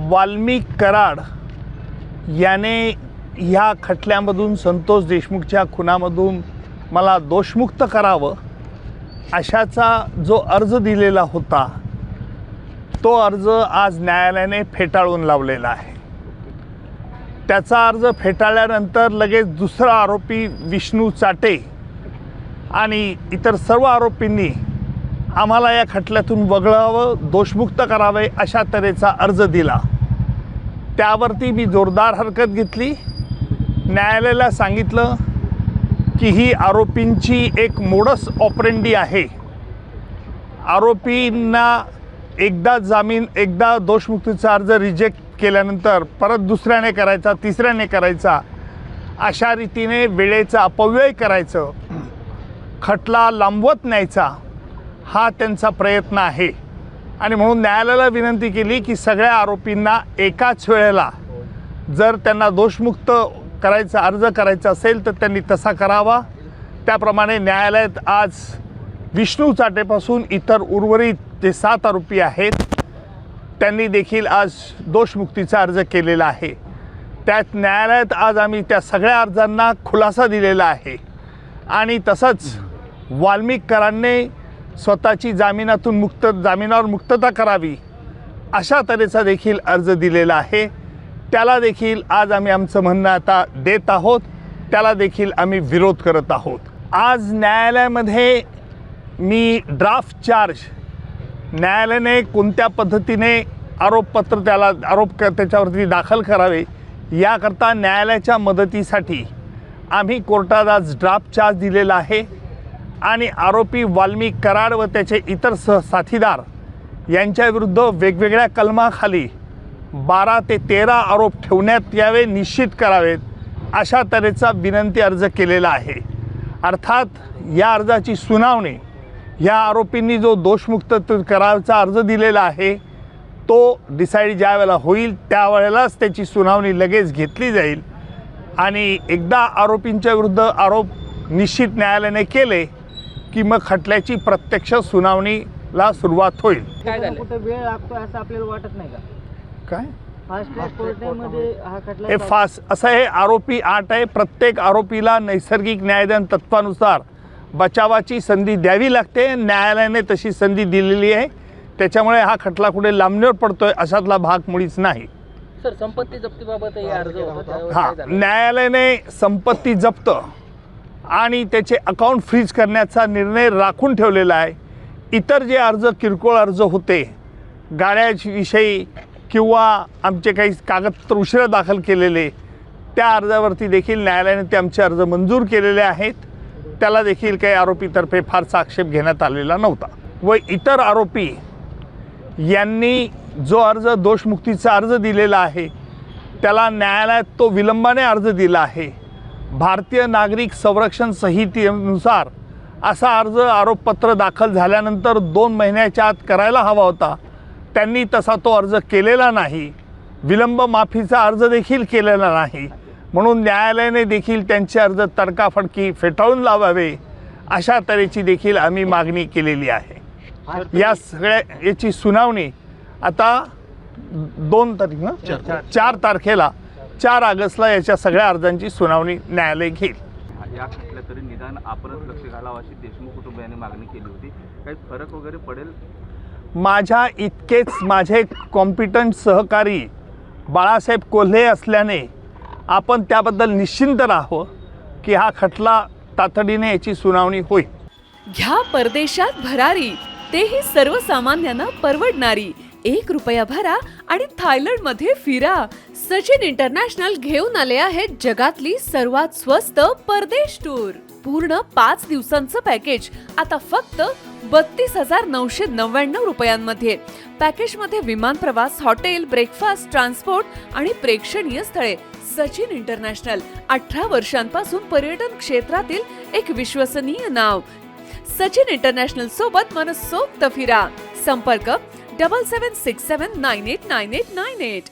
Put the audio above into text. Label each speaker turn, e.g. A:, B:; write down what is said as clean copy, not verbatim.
A: वाल्मिक कराड याने ह्या खटल्यामधून संतोष देशमुखच्या खुनामधून मला दोषमुक्त करावं अशाचा जो अर्ज दिलेला होता तो अर्ज आज न्यायालयाने फेटाळून लावलेला आहे। त्याचा अर्ज फेटाळल्यानंतर लगेच दुसरा आरोपी विष्णू चाटे आणि इतर सर्व आरोपींनी आम्हाला या खटल्यातून वगळावं, दोषमुक्त करावे अशा तऱ्हेचा अर्ज दिला। त्यावरती मी जोरदार हरकत घेतली। न्यायालयाला सांगितलं की ही आरोपींची एक मोडस ऑपरेंडी आहे। आरोपींना एकदा दोषमुक्तीचा अर्ज रिजेक्ट केल्यानंतर परत दुसऱ्याने करायचा, तिसऱ्याने करायचा, अशा रीतीने वेळेचा अपव्यय करायचं, खटला लांबवत न्यायचा हा त्यांचा प्रयत्न आहे। आणि म्हणून न्यायालयाला विनंती केली की सगळ्या आरोपींना एकाच वेळेला जर त्यांना दोषमुक्त करायचा अर्ज करायचा असेल तर त्यांनी तसा करावा। त्याप्रमाणे न्यायालयात आज विष्णू चाटेपासून इतर उर्वरित जे 7 आरोपी आहेत त्यांनी देखील आज दोषमुक्तीचा अर्ज केलेला आहे। त्यात न्यायालयात आज आम्ही त्या सगळ्या अर्जांना खुलासा दिलेला आहे आणि तसंच वाल्मिक कराडने स्वतःची जामिनावर मुक्तता करावी अशा तऱ्हेचा देखील अर्ज दिलेला आहे। त्याला देखील आज आम्ही आमचं म्हणणं आता देत आहोत, त्याला देखील आम्ही विरोध करत आहोत। आज न्यायालयामध्ये मी ड्राफ्ट चार्ज न्यायालयाने कोणत्या पद्धतीने आरोपपत्र त्याच्यावरती दाखल करावे याकरता न्यायालयाच्या मदतीसाठी आम्ही कोर्टात आज ड्राफ्ट चार्ज दिलेला आहे आणि आरोपी वाल्मिक कराड व त्याचे इतर साथीदार यांच्याविरुद्ध वेगवेगळ्या कलमाखाली 12 ते 13 आरोप ठेवण्यात यावे, निश्चित करावेत अशा तऱ्हेचा विनंती अर्ज केलेला आहे। अर्थात या अर्जाची सुनावणी ह्या आरोपींनी जो दोषमुक्त करायचा अर्ज दिलेला आहे तो डिसाईड ज्या वेळेला होईल त्यावेळेलाच त्याची सुनावणी लगेच घेतली जाईल आणि एकदा आरोपींच्या विरुद्ध आरोप निश्चित न्यायालयाने केले की मग खटल्याची प्रत्यक्ष सुनावणीला सुरुवात होईल।
B: काय झालं कुठे वेळ लागतो असं आपल्याला वाटत नाही का?
A: काय
B: फास्ट ट्रॅक कोर्टामध्ये हा खटला
A: हे फास्ट असं हे आरोपी 8 आहे। प्रत्येक आरोपीला नैसर्गिक न्यायदान तत्वानुसार बचावाची संधी द्यावी लागते। न्यायालयाने तशी संधी दिलेली आहे, त्याच्यामुळे हा खटला कुठे लांबणीवर पडतोय अशातला भाग मुळीच नाही।
B: सर, संपत्ती जप्तीबाबत हे अर्ज होता,
A: हां, न्यायालयाने संपत्ती जप्त आणि त्याचे अकाउंट फ्रीज करण्याचा निर्णय राखून ठेवलेला आहे। इतर जे अर्ज किरकोळ अर्ज होते गाड्याविषयी किंवा आमचे काही कागदपत्र उशिरा दाखल केलेले त्या अर्जावरती देखील न्यायालयाने ते आमचे अर्ज मंजूर केलेले आहेत। त्याला देखील काही आरोपीतर्फे फारसा आक्षेप घेण्यात आलेला नव्हता व इतर आरोपी यांनी जो अर्ज दोषमुक्तीचा अर्ज दिलेला आहे त्याला न्यायालयात तो विलंबाने अर्ज दिला आहे। भारतीय नागरिक संरक्षण संहितेनुसार असा अर्ज आरोपपत्र दाखल झाल्यानंतर 2 महिन्याच्या आत करायला हवा होता, त्यांनी तसा तो अर्ज केलेला नाही। विलंब माफीचा अर्ज देखील केलेला नाही, म्हणून न्यायालयाने देखील त्यांचे अर्ज तडकाफडकी फेटाळून लावावे अशा तऱ्हेची देखील आम्ही मागणी केलेली आहे। या सगळ्या याची सुनावणी आता 4 तारखेला 4 ऑगस्टला याच्या सगळ्या अर्जांची सुनावणी न्यायालय घेईल।
C: या खटल्यात तरी निदान आपणच लक्ष घालावं अशी देशमुख कुटुंबियांनी मागणी केली होती, काही फरक वगैरे पडेल?
A: माझ्या इतकेच माझे कॉम्पिटंट सहकारी बाळासाहेब कोल्हे असल्याने आपण त्याबद्दल निश्चिंत राहावं की हा खटला तातडीने याची सुनावणी होईल।
D: घ्या परदेशात भरारी, तेही सर्वसामान्यांना परवडणारी। 1 रुपया भरा आणि थायलंडमध्ये फिरा। सचिन इंटरनॅशनल घेऊन आले आहेत जगातली सर्वात स्वस्त परदेश टूर। पूर्ण 5 दिवसांचं पॅकेज आता फक्त 32,999 रुपयांमध्ये। पॅकेजमध्ये विमान प्रवास, हॉटेल, ब्रेकफास्ट, ट्रान्सपोर्ट आणि प्रेक्षणीय स्थळे। सचिन इंटरनॅशनल 18 वर्षांपासून पर्यटन क्षेत्रातील एक विश्वसनीय नाव। सचिन इंटरनॅशनल सोबत मनसोक्त फिरा। संपर्क 7767989898।